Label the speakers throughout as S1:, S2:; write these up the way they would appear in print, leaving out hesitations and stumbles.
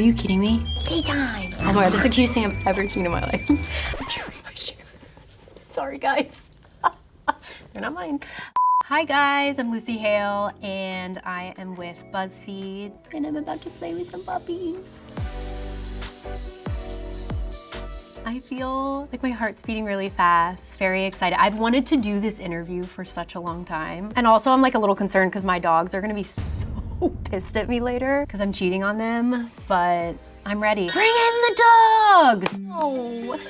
S1: Are you kidding me?
S2: Playtime.
S1: Oh my God, this is the cutest thing I've ever seen in my life. I'm tearing my shoes. Sorry, guys. They're not mine. Hi guys, I'm Lucy Hale, and I am with BuzzFeed, and I'm about to play with some puppies. I feel like my heart's beating really fast. Very excited. I've wanted to do this interview for such a long time. And also I'm like a little concerned because my dogs are gonna be so pissed at me later because I'm cheating on them, but I'm ready. Bring in the dogs!
S2: Oh,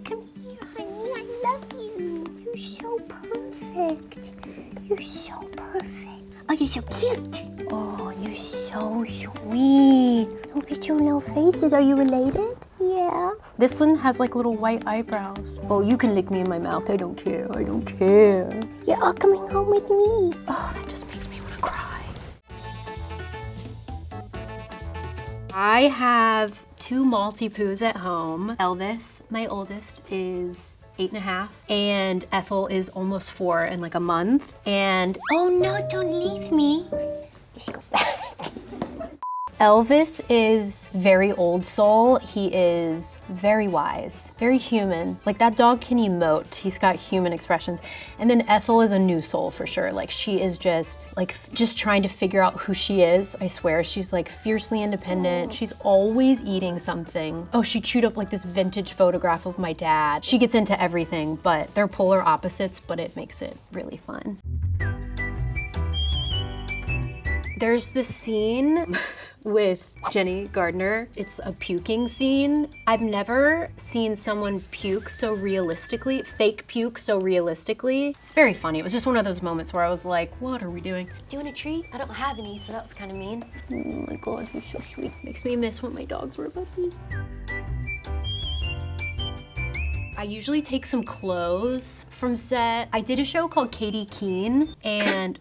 S2: come here, honey. I love you. You're so perfect. You're so perfect. Oh, you're so cute. Oh, you're so sweet. Look at your little faces. Are you related? Yeah.
S1: This one has like little white eyebrows. Oh, you can lick me in my mouth. I don't care. I don't care.
S2: You're all coming home with me.
S1: Oh, that just makes me want to cry. I have 2 Maltipoos at home. Elvis, my oldest, is 8.5, and Ethel is almost 4 in like a month. And
S2: Oh no, don't leave me. You should go back.
S1: Elvis is very old soul. He is very wise, very human. Like that dog can emote. He's got human expressions. And then Ethel is a new soul for sure. Like she is just trying to figure out who she is. I swear, she's like fiercely independent. She's always eating something. Oh, she chewed up like this vintage photograph of my dad. She gets into everything, but they're polar opposites, but it makes it really fun. There's this scene with Jenny Gardner. It's a puking scene. I've never seen someone puke so realistically, fake puke so realistically. It's very funny. It was just one of those moments where I was like, what are we doing?
S2: Do you want a treat? I don't have any, so that was kind of mean.
S1: Oh my God, you're so sweet. Makes me miss when my dogs were puppies. I usually take some clothes from set. I did a show called Katie Keene, and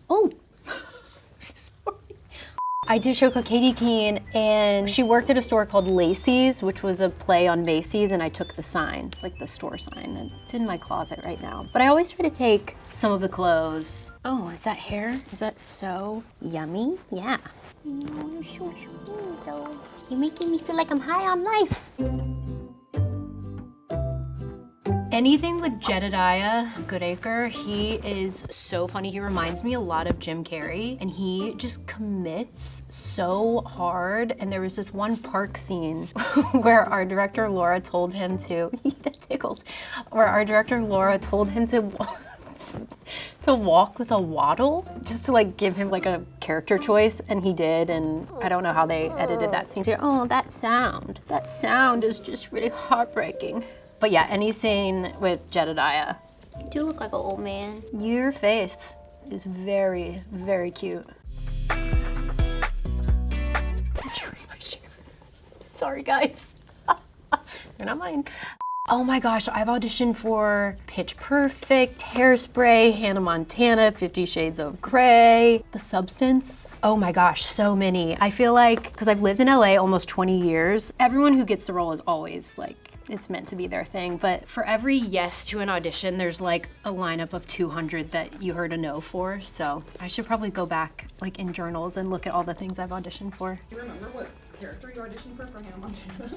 S1: I did a show called Katie Keene, and she worked at a store called Lacey's, which was a play on Macy's, and I took the sign, like the store sign, and it's in my closet right now. But I always try to take some of the clothes. Oh, is that hair? Is that so yummy? Yeah.
S2: Oh, you're so sweet, though. You're making me feel like I'm high on life.
S1: Anything with Jedediah Goodacre, he is so funny. He reminds me a lot of Jim Carrey, and he just commits so hard. And there was this one park scene where our director Laura told him to, that tickled, where our director Laura told him to walk with a waddle, just to like give him like a character choice, and he did, and I don't know how they edited that scene too. Oh, that sound is just really heartbreaking. But yeah, any scene with Jedediah.
S2: You do look like an old man.
S1: Your face is very, very cute. I'm tearing my shoes. Sorry, guys. They're not mine. Oh my gosh, I've auditioned for Pitch Perfect, Hairspray, Hannah Montana, 50 Shades of Grey, The Substance. Oh my gosh, so many. I feel like, because I've lived in LA almost 20 years, everyone who gets the role is always like, it's meant to be their thing. But for every yes to an audition, there's like a lineup of 200 that you heard a no for. So I should probably go back like in journals and look at all the things I've auditioned for.
S3: Do you remember what character you auditioned for Hannah Montana?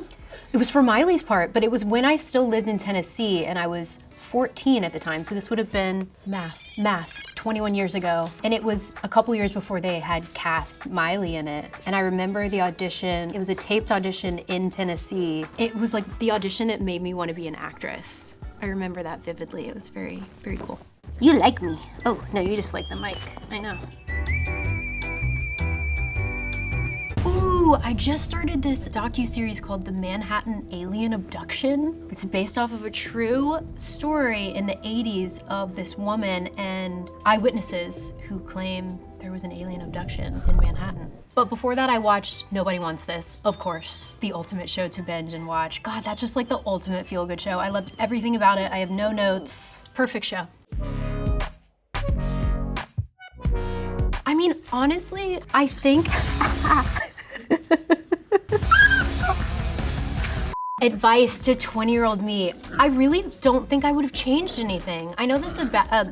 S1: It was for Miley's part, but it was when I still lived in Tennessee and I was 14 at the time. So this would have been math, 21 years ago. And it was a couple years before they had cast Miley in it. And I remember the audition, it was a taped audition in Tennessee. It was like the audition that made me want to be an actress. I remember that vividly. It was very, very cool.
S2: You like me.
S1: Oh, no, you just like the mic. I know. Ooh, I just started this docuseries called The Manhattan Alien Abduction. It's based off of a true story in the 80s of this woman and eyewitnesses who claim there was an alien abduction in Manhattan. But before that, I watched Nobody Wants This, of course, the ultimate show to binge and watch. God, that's just like the ultimate feel-good show. I loved everything about it. I have no notes. Perfect show. I mean, honestly, I think Advice to 20-year-old me. I really don't think I would have changed anything. I know that's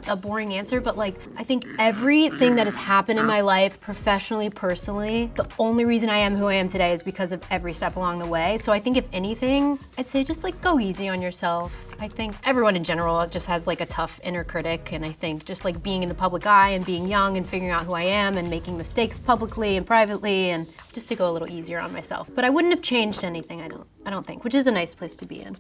S1: a boring answer, but like, I think everything that has happened in my life, professionally, personally, the only reason I am who I am today is because of every step along the way. So I think if anything, I'd say just like go easy on yourself. I think everyone in general just has like a tough inner critic, and I think just like being in the public eye and being young and figuring out who I am and making mistakes publicly and privately, and just to go a little easier on myself. But I wouldn't have changed anything, I don't think, which is a nice place to be in.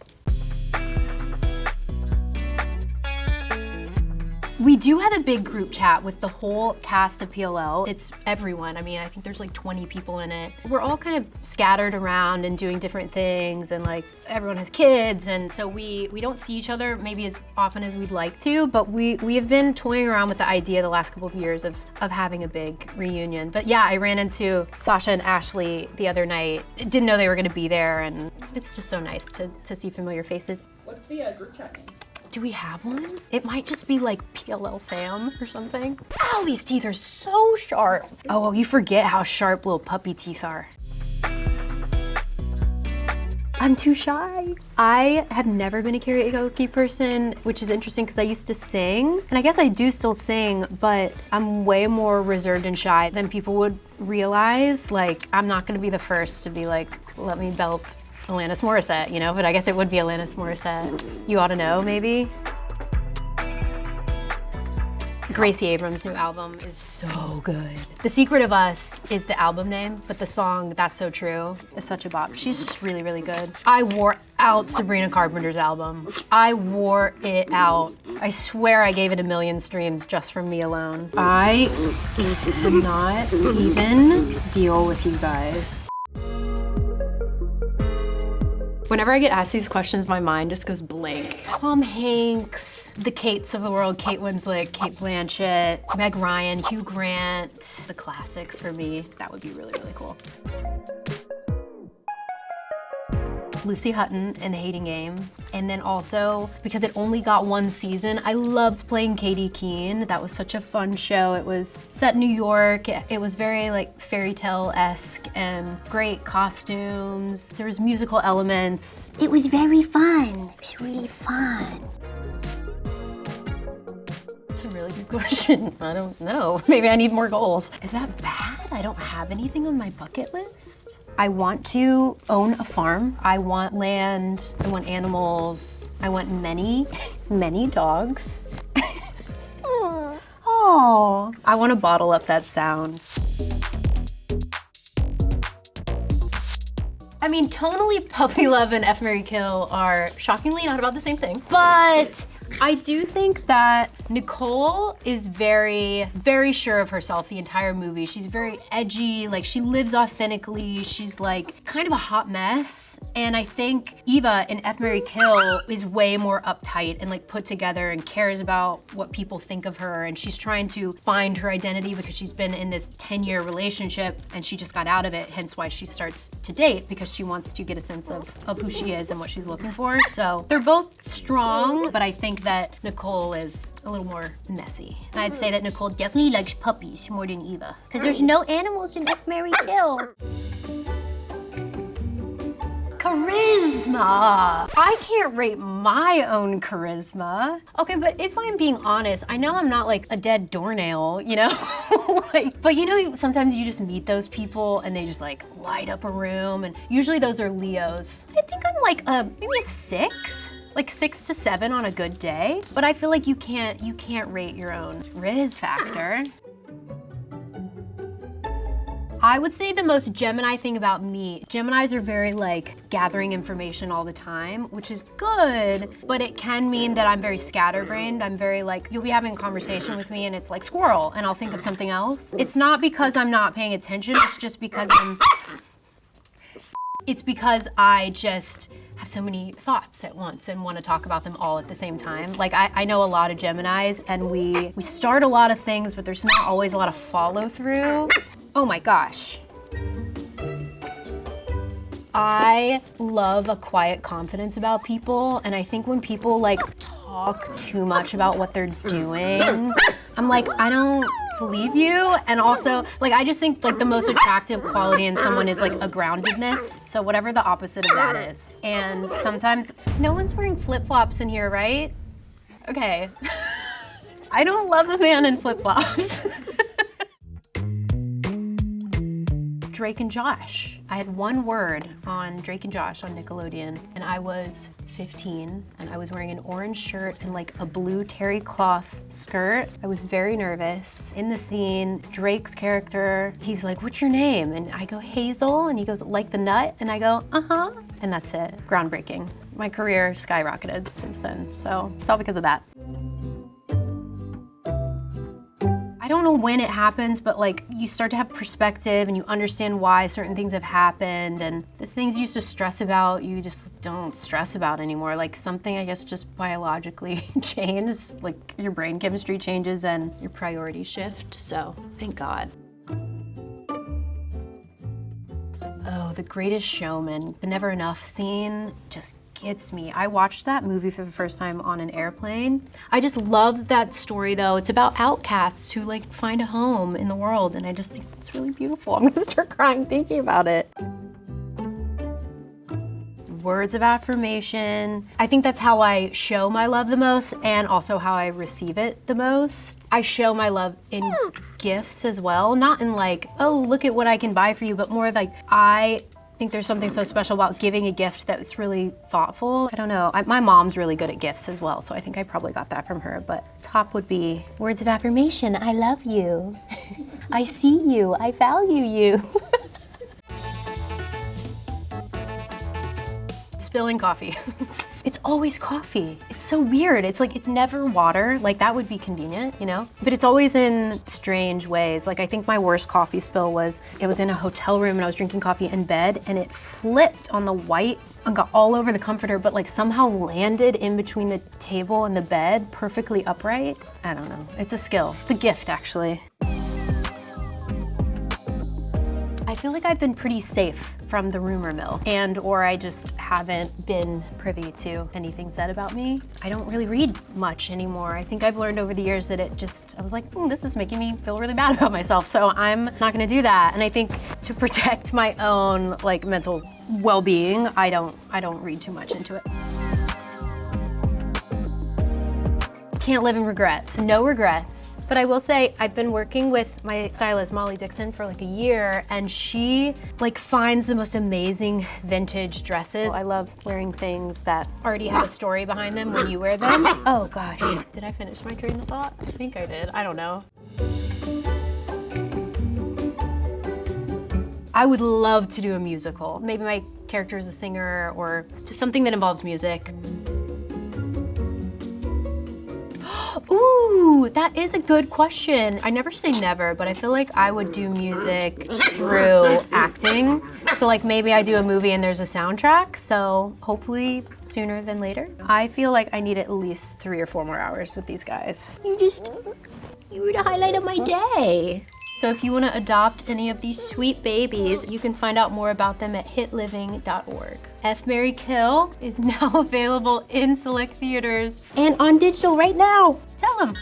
S1: We do have a big group chat with the whole cast of PLL. It's everyone. I mean, I think there's like 20 people in it. We're all kind of scattered around and doing different things, and like everyone has kids, and so we don't see each other maybe as often as we'd like to, but we have been toying around with the idea the last couple of years of having a big reunion. But yeah, I ran into Sasha and Ashley the other night. Didn't know they were gonna be there, and it's just so nice to see familiar faces.
S3: What's the group chat name?
S1: Do we have one? It might just be like PLL fam or something. Ow, these teeth are so sharp. Oh, you forget how sharp little puppy teeth are. I'm too shy. I have never been a karaoke person, which is interesting because I used to sing, and I guess I do still sing, but I'm way more reserved and shy than people would realize. Like, I'm not gonna be the first to be like, let me belt Alanis Morissette, you know, but I guess it would be Alanis Morissette. You Ought to Know, maybe? Gracie Abrams' new album is so good. The Secret of Us is the album name, but the song, That's So True, is such a bop. She's just really, really good. I wore out Sabrina Carpenter's album. I wore it out. I swear I gave it 1 million streams just from me alone. I cannot even deal with you guys. Whenever I get asked these questions, my mind just goes blank. Tom Hanks, the Kates of the world, Kate Winslet, Kate Blanchett, Meg Ryan, Hugh Grant, the classics for me. That would be really, really cool. Lucy Hutton in The Hating Game. And then also, because it only got 1 season, I loved playing Katie Keene. That was such a fun show. It was set in New York. It was very like fairy tale-esque and great costumes. There was musical elements.
S2: It was very fun. It was really fun.
S1: That's a really good question. I don't know. Maybe I need more goals. Is that bad? I don't have anything on my bucket list. I want to own a farm. I want land. I want animals. I want many, many dogs. Oh, I want to bottle up that sound. I mean, tonally, Puppy Love and F, Marry, Kill are shockingly not about the same thing, but I do think that Nicole is very, very sure of herself the entire movie. She's very edgy, like she lives authentically. She's like kind of a hot mess. And I think Eva in F, Marry, Kill is way more uptight and like put together and cares about what people think of her. And she's trying to find her identity because she's been in this 10-year relationship and she just got out of it, hence why she starts to date, because she wants to get a sense of who she is and what she's looking for. So they're both strong, but I think that Nicole is a little more messy. And I'd say that Nicole definitely likes puppies more than Eva, because there's no animals in F, Marry, Kill. Charisma. I can't rate my own charisma. Okay, but if I'm being honest, I know I'm not like a dead doornail, you know? Like, but you know, sometimes you just meet those people and they just like light up a room, and usually those are Leos. I think I'm like maybe a 6? Like 6 to 7 on a good day, but I feel like you can't rate your own Riz factor. I would say the most Gemini thing about me, Geminis are very like gathering information all the time, which is good, but it can mean that I'm very scatterbrained. I'm very like, you'll be having a conversation with me and it's like squirrel, and I'll think of something else. It's not because I'm not paying attention, it's just because I just have so many thoughts at once and want to talk about them all at the same time. Like I know a lot of Geminis and we start a lot of things, but there's not always a lot of follow through. Oh my gosh. I love a quiet confidence about people, and I think when people like talk too much about what they're doing, I'm like, I don't believe you. And also, like, I just think like the most attractive quality in someone is like a groundedness. So whatever the opposite of that is. And sometimes, no one's wearing flip-flops in here, right? Okay. I don't love a man in flip-flops. Drake and Josh. I had one word on Drake and Josh on Nickelodeon, and I was 15, and I was wearing an orange shirt and like a blue terry cloth skirt. I was very nervous. In the scene, Drake's character, he's like, "What's your name?" And I go, "Hazel," and he goes, "Like the nut?" And I go, "Uh-huh." And that's it. Groundbreaking. My career skyrocketed since then, so it's all because of that. I don't know when it happens, but like you start to have perspective and you understand why certain things have happened, and the things you used to stress about, you just don't stress about anymore. Like something, I guess, just biologically changed, like your brain chemistry changes and your priorities shift, so thank God. Oh, The Greatest Showman, the Never Enough scene just gets me. I watched that movie for the first time on an airplane. I just love that story though. It's about outcasts who like find a home in the world, and I just think it's really beautiful. I'm gonna start crying thinking about it. Words of affirmation. I think that's how I show my love the most, and also how I receive it the most. I show my love in gifts as well, not in like, oh, look at what I can buy for you, but more like I think there's something so special about giving a gift that was really thoughtful. I don't know, my mom's really good at gifts as well, so I think I probably got that from her, but top would be words of affirmation. I love you. I see you, I value you. Spilling coffee. It's always coffee. It's so weird. It's like, it's never water. Like that would be convenient, you know? But it's always in strange ways. Like I think my worst coffee spill was, it was in a hotel room and I was drinking coffee in bed and it flipped on the white and got all over the comforter, but like somehow landed in between the table and the bed perfectly upright. I don't know. It's a skill. It's a gift actually. I feel like I've been pretty safe from the rumor mill, and or I just haven't been privy to anything said about me. I don't really read much anymore. I think I've learned over the years that I was like, this is making me feel really bad about myself, so I'm not gonna do that. And I think to protect my own like mental well-being, I don't read too much into it. Can't live in regrets, no regrets. But I will say, I've been working with my stylist, Molly Dixon, for like a year, and she like finds the most amazing vintage dresses. I love wearing things that already have a story behind them when you wear them. Oh gosh, did I finish my train of thought? I think I did, I don't know. I would love to do a musical. Maybe my character is a singer or just something that involves music. Ooh, that is a good question. I never say never, but I feel like I would do music through acting. So like maybe I do a movie and there's a soundtrack, so hopefully sooner than later. I feel like I need at least 3 or 4 more hours with these guys. You were the highlight of my day. So if you want to adopt any of these sweet babies, you can find out more about them at hitliving.org. F, Marry, Kill is now available in select theaters and on digital right now. Tell them.